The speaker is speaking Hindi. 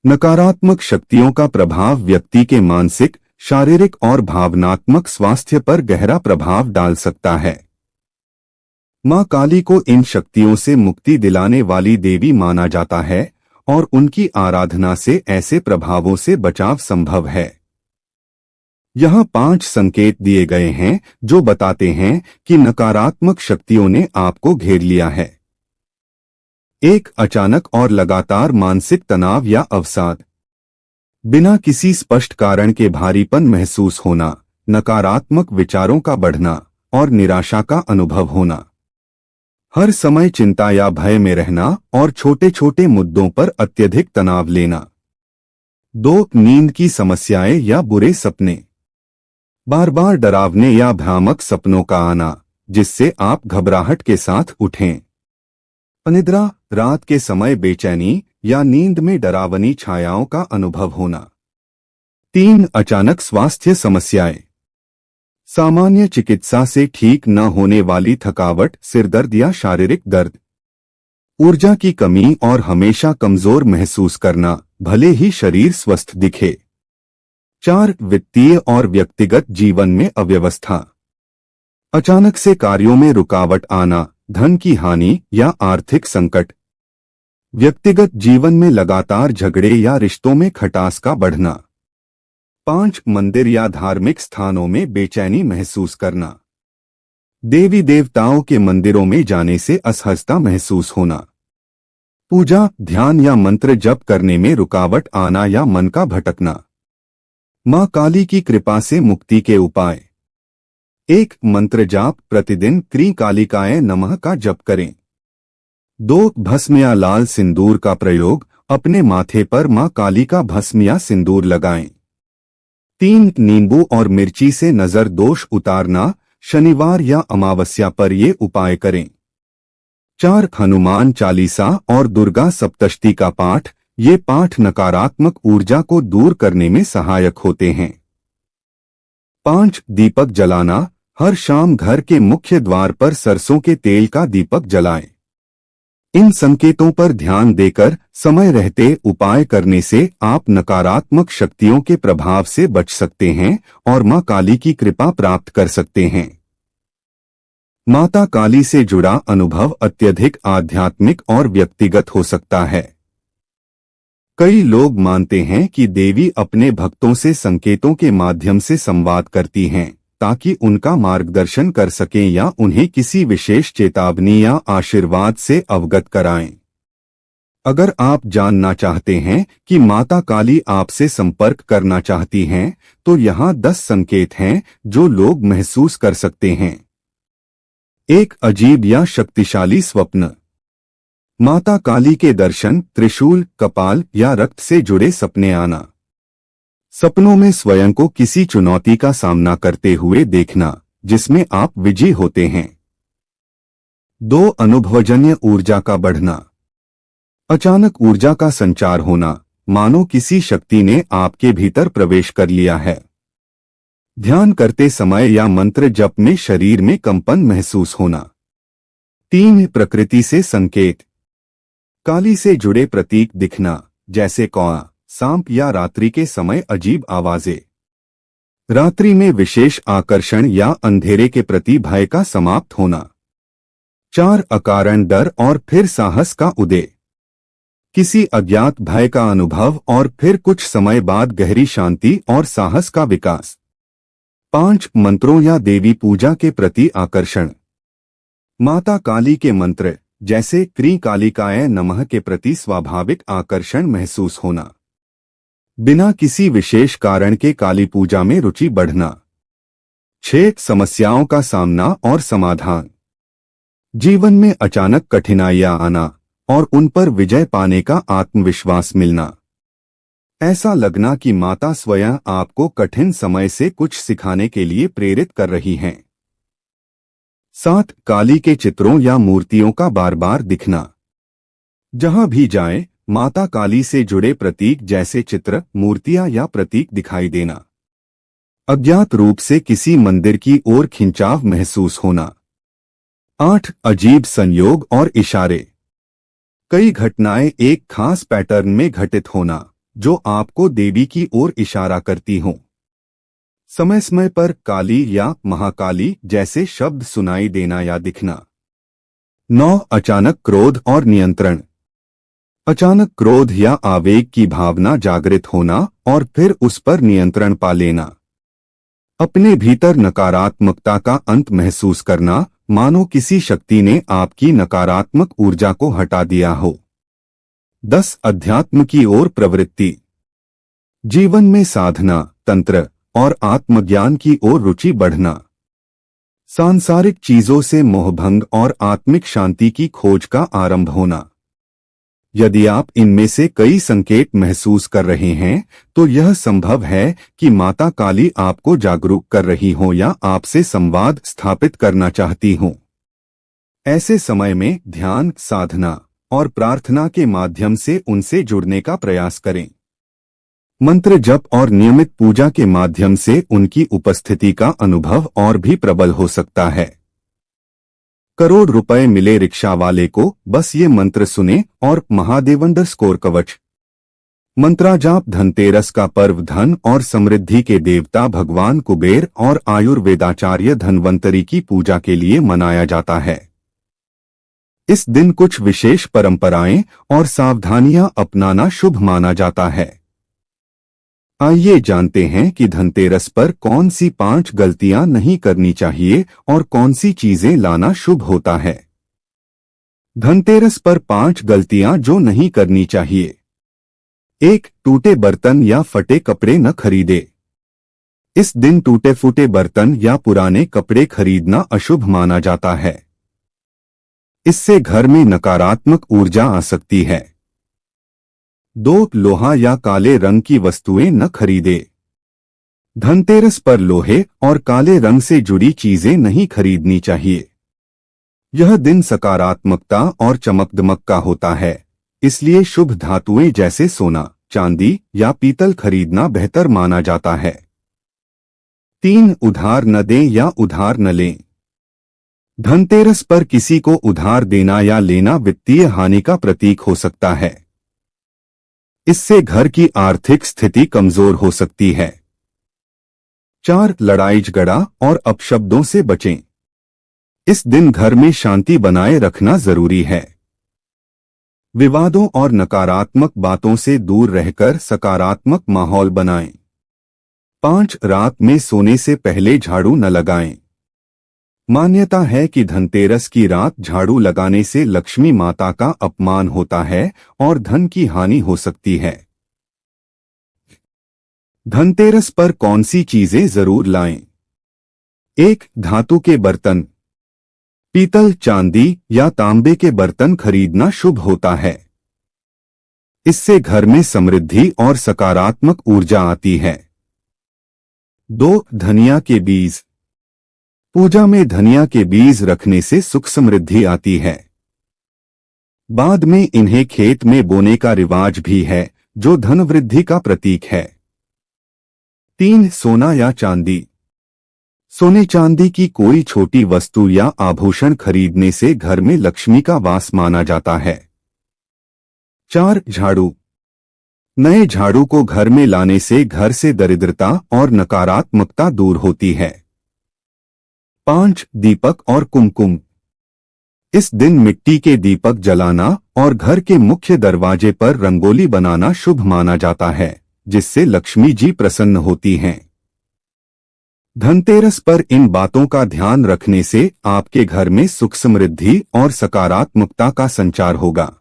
नकारात्मक शक्तियों का प्रभाव व्यक्ति के मानसिक, शारीरिक और भावनात्मक स्वास्थ्य पर गहरा प्रभाव डाल सकता है। मां काली को इन शक्तियों से मुक्ति दिलाने वाली देवी माना जाता है और उनकी आराधना से ऐसे प्रभावों से बचाव संभव है। यहाँ 5 संकेत दिए गए हैं जो बताते हैं कि नकारात्मक शक्तियों ने आपको घेर लिया है। 1. अचानक और लगातार मानसिक तनाव या अवसाद। बिना किसी स्पष्ट कारण के भारीपन महसूस होना, नकारात्मक विचारों का बढ़ना और निराशा का अनुभव होना। हर समय चिंता या भय में रहना और छोटे छोटे मुद्दों पर अत्यधिक तनाव लेना। 2. नींद की समस्याएं या बुरे सपने। बार बार डरावने या भ्रामक सपनों का आना जिससे आप घबराहट के साथ उठें। अनिद्रा, रात के समय बेचैनी या नींद में डरावनी छायाओं का अनुभव होना। 3. अचानक स्वास्थ्य समस्याएं। सामान्य चिकित्सा से ठीक न होने वाली थकावट, सिरदर्द या शारीरिक दर्द। ऊर्जा की कमी और हमेशा कमजोर महसूस करना, भले ही शरीर स्वस्थ दिखे। 4. वित्तीय और व्यक्तिगत जीवन में अव्यवस्था। अचानक से कार्यों में रुकावट आना, धन की हानि या आर्थिक संकट। व्यक्तिगत जीवन में लगातार झगड़े या रिश्तों में खटास का बढ़ना। 5. मंदिर या धार्मिक स्थानों में बेचैनी महसूस करना। देवी देवताओं के मंदिरों में जाने से असहजता महसूस होना। पूजा, ध्यान या मंत्र जप करने में रुकावट आना या मन का भटकना। मां काली की कृपा से मुक्ति के उपाय। 1. मंत्र जाप, प्रतिदिन क्री कालिकाय नमः का जप करें। 2. भस्म या लाल सिंदूर का प्रयोग, अपने माथे पर मां काली का भस्म या सिंदूर लगाएं। 3. नींबू और मिर्ची से नजर दोष उतारना, शनिवार या अमावस्या पर ये उपाय करें। 4. हनुमान चालीसा और दुर्गा सप्तशती का पाठ, ये पाठ नकारात्मक ऊर्जा को दूर करने में सहायक होते हैं। 5. दीपक जलाना, हर शाम घर के मुख्य द्वार पर सरसों के तेल का दीपक जलाएं। इन संकेतों पर ध्यान देकर समय रहते उपाय करने से आप नकारात्मक शक्तियों के प्रभाव से बच सकते हैं और मां काली की कृपा प्राप्त कर सकते हैं। माता काली से जुड़ा अनुभव अत्यधिक आध्यात्मिक और व्यक्तिगत हो सकता है। कई लोग मानते हैं कि देवी अपने भक्तों से संकेतों के माध्यम से संवाद करती हैं ताकि उनका मार्गदर्शन कर सकें या उन्हें किसी विशेष चेतावनी या आशीर्वाद से अवगत कराएं। अगर आप जानना चाहते हैं कि माता काली आपसे संपर्क करना चाहती हैं, तो यहाँ 10 संकेत हैं जो लोग महसूस कर सकते हैं। 1. अजीब या शक्तिशाली स्वप्न। माता काली के दर्शन, त्रिशूल, कपाल या रक्त से जुड़े सपने आना। सपनों में स्वयं को किसी चुनौती का सामना करते हुए देखना जिसमें आप विजयी होते हैं। 2. अनुभवजन्य ऊर्जा का बढ़ना। अचानक ऊर्जा का संचार होना, मानो किसी शक्ति ने आपके भीतर प्रवेश कर लिया है। ध्यान करते समय या मंत्र जप में शरीर में कंपन महसूस होना। 3. प्रकृति से संकेत। काली से जुड़े प्रतीक दिखना, जैसे कौआ, सांप या रात्रि के समय अजीब आवाजें। रात्रि में विशेष आकर्षण या अंधेरे के प्रति भय का समाप्त होना। 4. अकारण डर और फिर साहस का उदय। किसी अज्ञात भय का अनुभव और फिर कुछ समय बाद गहरी शांति और साहस का विकास। 5. मंत्रों या देवी पूजा के प्रति आकर्षण। माता काली के मंत्र जैसे क्री कालिकाय नमः के प्रति स्वाभाविक आकर्षण महसूस होना। बिना किसी विशेष कारण के काली पूजा में रुचि बढ़ना। 6. समस्याओं का सामना और समाधान। जीवन में अचानक कठिनाइयां आना और उन पर विजय पाने का आत्मविश्वास मिलना। ऐसा लगना कि माता स्वयं आपको कठिन समय से कुछ सिखाने के लिए प्रेरित कर रही हैं। 7. काली के चित्रों या मूर्तियों का बार बार दिखना। जहां भी जाएं, माता काली से जुड़े प्रतीक जैसे चित्र, मूर्तियां या प्रतीक दिखाई देना। अज्ञात रूप से किसी मंदिर की ओर खिंचाव महसूस होना। 8. अजीब संयोग और इशारे। कई घटनाएं एक खास पैटर्न में घटित होना, जो आपको देवी की ओर इशारा करती हों। समय समय पर काली या महाकाली जैसे शब्द सुनाई देना या दिखना। 9. अचानक क्रोध और नियंत्रण। अचानक क्रोध या आवेग की भावना जागृत होना और फिर उस पर नियंत्रण पा लेना। अपने भीतर नकारात्मकता का अंत महसूस करना, मानो किसी शक्ति ने आपकी नकारात्मक ऊर्जा को हटा दिया हो। 10. अध्यात्म की ओर प्रवृत्ति। जीवन में साधना, तंत्र और आत्मज्ञान की ओर रुचि बढ़ना। सांसारिक चीजों से मोहभंग और आत्मिक शांति की खोज का आरंभ होना। यदि आप इनमें से कई संकेत महसूस कर रहे हैं, तो यह संभव है कि माता काली आपको जागरूक कर रही हो या आपसे संवाद स्थापित करना चाहती हो। ऐसे समय में ध्यान, साधना और प्रार्थना के माध्यम से उनसे जुड़ने का प्रयास करें। मंत्र जप और नियमित पूजा के माध्यम से उनकी उपस्थिति का अनुभव और भी प्रबल हो सकता है। करोड़ रुपए मिले रिक्शा वाले को, बस ये मंत्र सुने और महादेव कवच। मंत्राजाप। धनतेरस का पर्व धन और समृद्धि के देवता भगवान कुबेर और आयुर्वेदाचार्य धन्वंतरी की पूजा के लिए मनाया जाता है। इस दिन कुछ विशेष परंपराएं और सावधानियां अपनाना शुभ माना जाता है। आइए जानते हैं कि धनतेरस पर कौन सी 5 गलतियां नहीं करनी चाहिए और कौन सी चीजें लाना शुभ होता है। धनतेरस पर 5 गलतियां जो नहीं करनी चाहिए। 1. टूटे बर्तन या फटे कपड़े न खरीदे। इस दिन टूटे फूटे बर्तन या पुराने कपड़े खरीदना अशुभ माना जाता है। इससे घर में नकारात्मक ऊर्जा आ सकती है। 2. लोहा या काले रंग की वस्तुएं न खरीदे। धनतेरस पर लोहे और काले रंग से जुड़ी चीजें नहीं खरीदनी चाहिए। यह दिन सकारात्मकता और चमकदमक का होता है, इसलिए शुभ धातुएं जैसे सोना, चांदी या पीतल खरीदना बेहतर माना जाता है। 3. उधार न दें या उधार न लें। धनतेरस पर किसी को उधार देना या लेना वित्तीय हानि का प्रतीक हो सकता है। इससे घर की आर्थिक स्थिति कमजोर हो सकती है। 4. लड़ाई झगड़ा और अपशब्दों से बचें। इस दिन घर में शांति बनाए रखना जरूरी है। विवादों और नकारात्मक बातों से दूर रहकर सकारात्मक माहौल बनाएं। 5. रात में सोने से पहले झाड़ू न लगाएं। मान्यता है कि धनतेरस की रात झाड़ू लगाने से लक्ष्मी माता का अपमान होता है और धन की हानि हो सकती है। धनतेरस पर कौन सी चीजें जरूर लाएं? 1. धातु के बर्तन। पीतल, चांदी या तांबे के बर्तन खरीदना शुभ होता है। इससे घर में समृद्धि और सकारात्मक ऊर्जा आती है। 2. धनिया के बीज। पूजा में धनिया के बीज रखने से सुख समृद्धि आती है। बाद में इन्हें खेत में बोने का रिवाज भी है, जो धन वृद्धि का प्रतीक है। 3. सोना या चांदी। सोने चांदी की कोई छोटी वस्तु या आभूषण खरीदने से घर में लक्ष्मी का वास माना जाता है। 4. झाड़ू। नए झाड़ू को घर में लाने से घर से दरिद्रता और नकारात्मकता दूर होती है। 5. दीपक और कुमकुम। इस दिन मिट्टी के दीपक जलाना और घर के मुख्य दरवाजे पर रंगोली बनाना शुभ माना जाता है, जिससे लक्ष्मी जी प्रसन्न होती हैं। धनतेरस पर इन बातों का ध्यान रखने से आपके घर में सुख समृद्धि और सकारात्मकता का संचार होगा।